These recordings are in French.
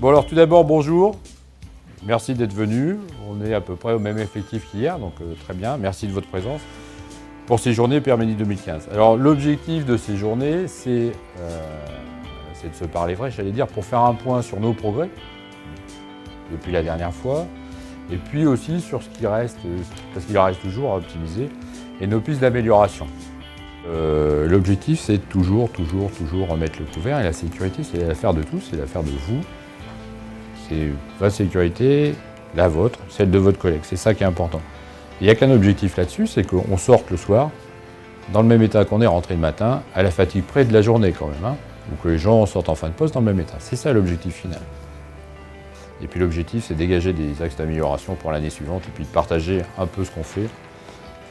Bon alors tout d'abord, bonjour. Merci d'être venu. On est à peu près au même effectif qu'hier, donc très bien. Merci de votre présence pour ces journées Perménie 2015. Alors l'objectif de ces journées, c'est de se parler vrai, j'allais dire, pour faire un point sur nos progrès depuis la dernière fois, et puis aussi sur ce qui reste, parce qu'il reste toujours à optimiser, et nos pistes d'amélioration. L'objectif, c'est toujours remettre le couvert, et la sécurité, c'est l'affaire de tous, c'est l'affaire de vous. C'est votre sécurité, la vôtre, celle de votre collègue, c'est ça qui est important. Il n'y a qu'un objectif là-dessus, c'est qu'on sorte le soir, dans le même état qu'on est rentré le matin, à la fatigue près de la journée quand même, hein, ou que les gens sortent en fin de poste dans le même état. C'est ça l'objectif final. Et puis l'objectif, c'est de dégager des axes d'amélioration pour l'année suivante, et puis de partager un peu ce qu'on fait,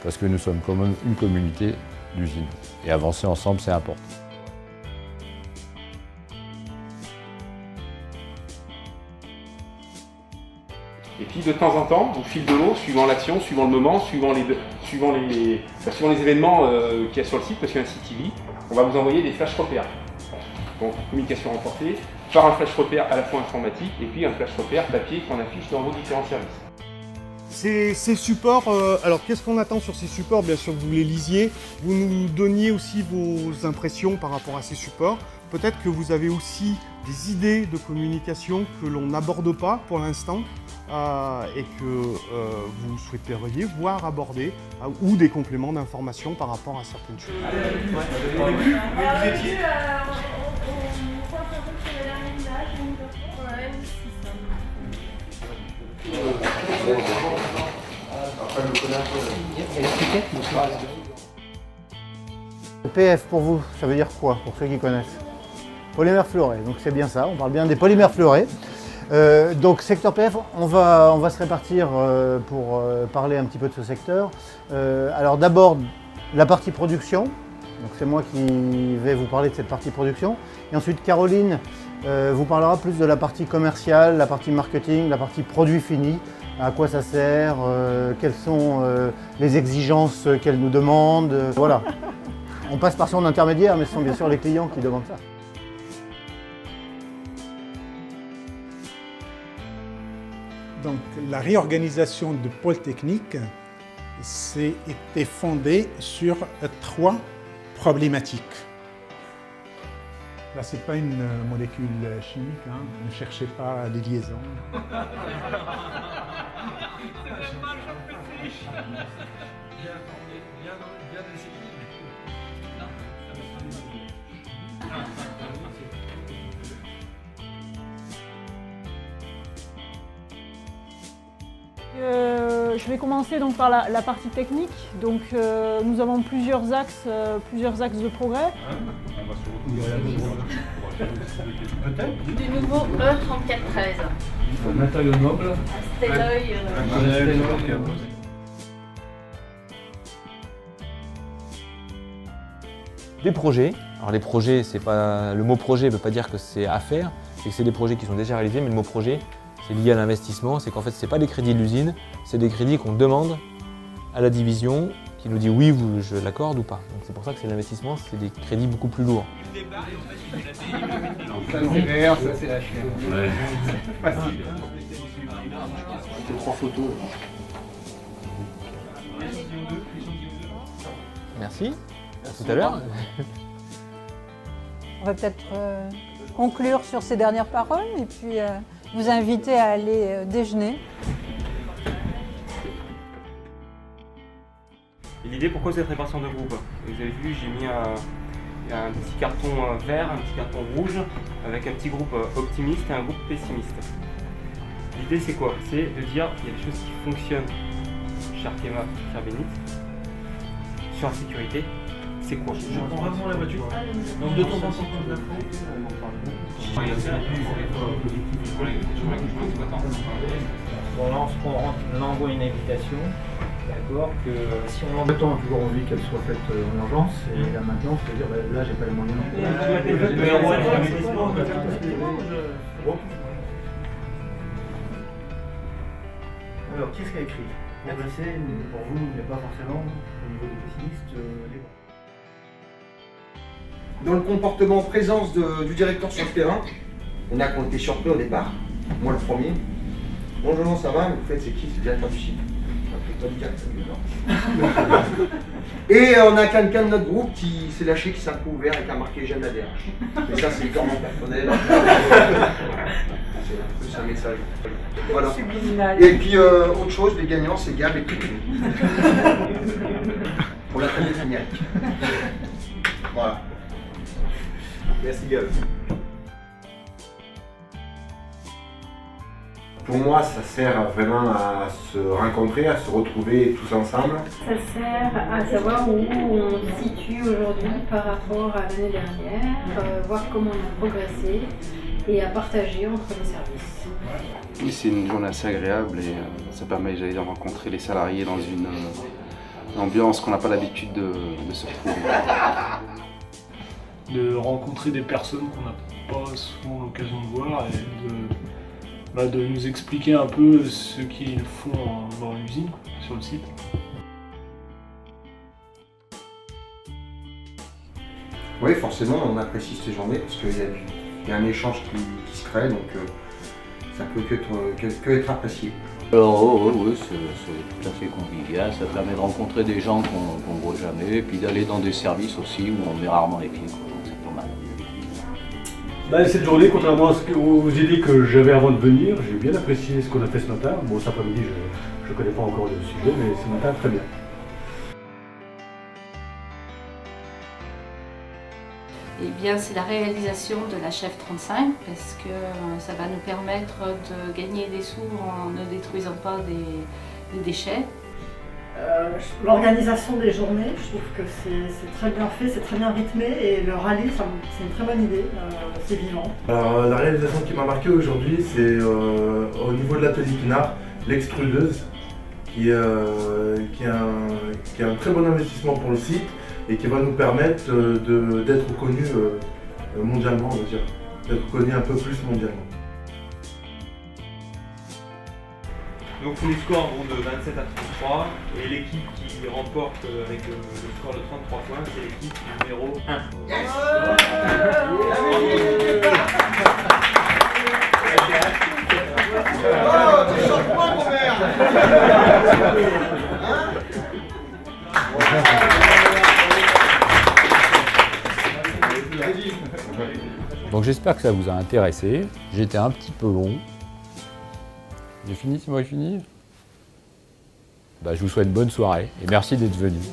parce que nous sommes comme une communauté d'usines. Et avancer ensemble, c'est important. Et puis de temps en temps, au fil de l'eau, suivant l'action, suivant le moment, suivant les événements qu'il y a sur le site, parce qu'il y a un site TV, on va vous envoyer des flash repères. Donc communication renforcée, par un flash repère à la fois informatique et puis un flash repère papier qu'on affiche dans vos différents services. Ces supports, alors qu'est-ce qu'on attend sur ces supports? Bien sûr que vous les lisiez, vous nous donniez aussi vos impressions par rapport à ces supports. Peut-être que vous avez aussi des idées de communication que l'on n'aborde pas pour l'instant et que vous souhaiteriez voir aborder ou des compléments d'information par rapport à certaines choses. PF pour vous, ça veut dire quoi pour ceux qui connaissent? Polymères fluorés, donc c'est bien ça, on parle bien des polymères fluorés. Donc secteur PF, on va se répartir pour parler un petit peu de ce secteur. Alors d'abord la partie production, donc c'est moi qui vais vous parler de cette partie production. Et ensuite Caroline vous parlera plus de la partie commerciale, la partie marketing, la partie produit fini, à quoi ça sert, quelles sont les exigences qu'elle nous demande, voilà. On passe par son intermédiaire, mais ce sont bien sûr les clients qui demandent ça. Donc la réorganisation de pôle technique était fondée sur 3 problématiques. Là, ce n'est pas une molécule chimique, hein. Ne cherchez pas les liaisons. Je vais commencer donc par la partie technique. Donc, nous avons plusieurs axes de progrès. Du nouveau E3413. Un matériau noble. Un stéloï. Des projets. Alors les projets, c'est pas, le mot projet ne veut pas dire que c'est à faire, c'est que c'est des projets qui sont déjà réalisés, mais le mot projet, c'est lié à l'investissement, c'est qu'en fait, ce n'est pas des crédits de l'usine, c'est des crédits qu'on demande à la division qui nous dit oui, je l'accorde ou pas. Donc c'est pour ça que c'est l'investissement, c'est des crédits beaucoup plus lourds. Ça c'est vert, ça c'est HR. Ouais. Facile. C'était 3 photos. Merci, à tout à l'heure. On va peut-être conclure sur ces dernières paroles et puis vous inviter à aller déjeuner. L'idée, pourquoi cette répartition de groupe? Vous avez vu, j'ai mis un petit carton vert, un petit carton rouge, avec un petit groupe optimiste et un groupe pessimiste. L'idée, c'est quoi? C'est de dire qu'il y a des choses qui fonctionnent chez Arkema, chez Arbénit. Sur la sécurité, c'est quoi? J'entends vraiment la voiture. Donc de temps en temps, on l'info. Bon, là, on envoie une invitation. D'accord, que si on attend toujours envie qu'elle soit faite en urgence, et là maintenant, c'est-à-dire là j'ai pas les moyens. Alors, qu'est-ce qu'il y a écrit? Progresser, pour vous, mais pas forcément au niveau des pessimistes. Dans le comportement présence du directeur sur le terrain, on a été surpris au départ. Moi le premier. Bonjour, ça va? Vous faites, c'est qui? C'est le directeur du site. Et on a quelqu'un de notre groupe qui s'est lâché, qui s'est un peu ouvert et qui a marqué j'aime la DRH. Mais ça, c'est purement personnel. C'est un message. Voilà. Et puis, autre chose, les gagnants, c'est Gab et Pété. Pour la première finale. Voilà. Merci Gab. Pour moi, ça sert vraiment à se rencontrer, à se retrouver tous ensemble. Ça sert à savoir où on se situe aujourd'hui par rapport à l'année dernière, voir comment on a progressé et à partager entre les services. Oui, c'est une journée assez agréable et ça permet, j'allais dire, de rencontrer les salariés dans une ambiance qu'on n'a pas l'habitude de se retrouver. De rencontrer des personnes qu'on n'a pas souvent l'occasion de voir et de nous expliquer un peu ce qu'ils font dans l'usine, sur le site. Oui, forcément, on apprécie ces journées parce qu'il y a un échange qui se crée, donc ça peut que être apprécié. Alors oui, c'est tout à fait convivial, ça permet de rencontrer des gens qu'on ne voit jamais, et puis d'aller dans des services aussi où on met rarement les pieds, donc c'est pas mal. Cette journée, contrairement aux idées que j'avais avant de venir, j'ai bien apprécié ce qu'on a fait ce matin. Bon, cet après-midi, je ne connais pas encore le sujet, mais ce matin, très bien. Eh bien, c'est la réalisation de la chef 35, parce que ça va nous permettre de gagner des sous en ne détruisant pas des déchets. L'organisation des journées, je trouve que c'est très bien fait, c'est très bien rythmé et le rallye, c'est une très bonne idée, c'est vivant. Alors, la réalisation qui m'a marqué aujourd'hui, c'est au niveau de l'atelier Pinard, l'extrudeuse, qui est un très bon investissement pour le site et qui va nous permettre d'être connus mondialement, on va dire, d'être connus un peu plus mondialement. Donc les scores vont de 27 à 33 et l'équipe qui remporte avec le score de 33 points, c'est l'équipe numéro 1. Yes. Tu changes pas, mon mère. Donc j'espère que ça vous a intéressé. J'étais un petit peu long. J'ai fini, c'est moi qui finis. Je vous souhaite bonne soirée et merci d'être venus.